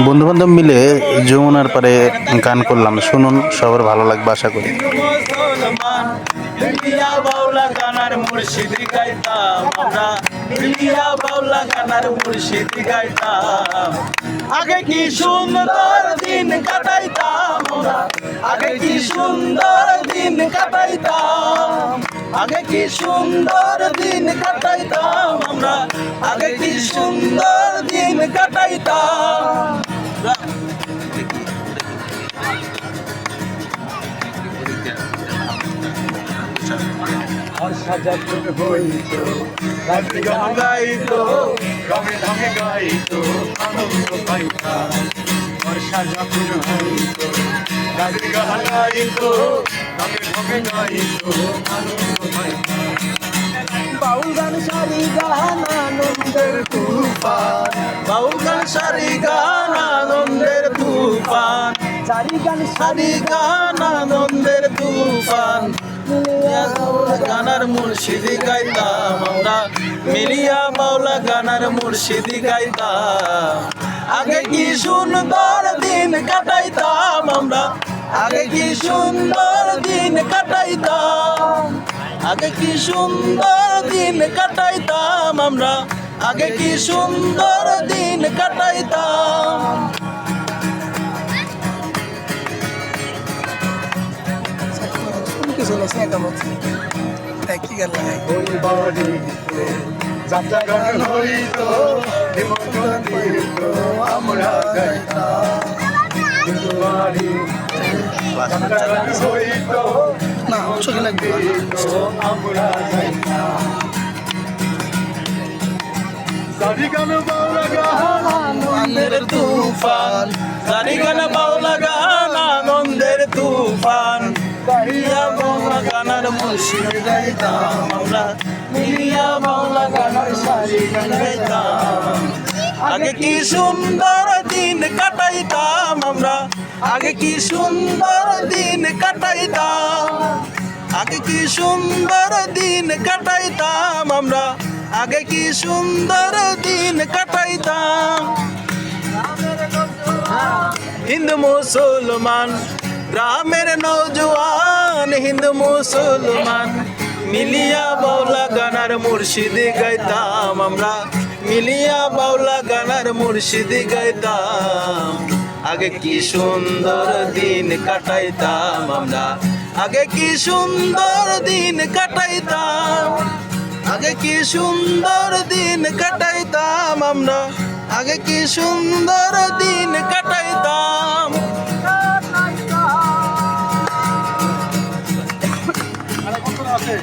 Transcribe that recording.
বন্ধু বান্ধব মিলে যমুনার পারে গান করলাম, শুনুন, সবার ভালো লাগবে আশা করি। মিলিয়া বাউলা গানার মুর্শিদি গাইতাম আমরা, মিলিয়া বাউলা গানার মুর্শিদি গাইতাম। আগে কি সুন্দর দিন কাটাইতাম আমরা, আগে কি সুন্দর দিন কাটাইতাম, আগে কি সুন্দর দিন কাটাইতাম আমরা, আগে কি সুন্দর দিন কাটাইতাম। বর্ষা যখন হইতো রাত্রি গান গাইতো, রঙে রঙে গাইতো, আনন্দ পাইতাম। বর্ষা যখন হইতো রাত্রি গান গাইতো, রঙে রঙে গাইতো, আনন্দ পাইতাম। বাউল গান সারি গান আনন্দের তুফান, বাউল গান সারি গান আনন্দের তুফান, সারি গান সারি গান আনন্দের তুফান। মিলিয়া বাউলা গানার মুর্শিদি গাইতাম আমরা, মিলিয়া বাউলা গানার মুর্শিদি গাইতাম। আগে কি সুন্দর দিন কাটাইতাম আমরা, আগে কি সুন্দর দিন কাটাইতাম, আগে কি সুন্দর দিন কাটাইতাম আমরা, আগে কি সুন্দর দিন কাটাইতাম। ওই বাড়িতে যাত্রা গান হইতো, নিমন্ত্রণ দিত আমরা গাইতাম। কিন্তু বাড়ি যাত্রা গান হইতো, না চোখে লাগবে আমরা গাইতাম। সারি গান বাউলা গান আনন্দের তুফান, সারি গান বাউলা গান আনন্দের তুফান। মিলিয়া বাউলা গানার মুর্শিদি গাইতাম আমরা, মিলিয়া বাউলা গানার সারি গান গাইতাম। আগে কি সুন্দর দিন কাটাইতাম আমরা, আগে কি সুন্দর দিন কাটাইতাম, আগে কি সুন্দর দিন কাটাইতাম আমরা, আগে কি সুন্দর দিন কাটাইতাম। হিন্দু মুসলমান গ্রামের নৌজওয়ান, হিন্দু মুসলমান মিলিয়া বাউলা গানার মুর্শিদি গাইতাম আমরা, মিলিয়া বাউলা গানার মুর্শিদি গাইতাম। আগে কি সুন্দর দিন কাটাইতাম আমরা, আগে কি সুন্দর দিন কাটাইতাম, আগে কি সুন্দর দিন কাটাইতাম আমরা, আগে কি সুন্দর দিন কাটাইতাম। আছে।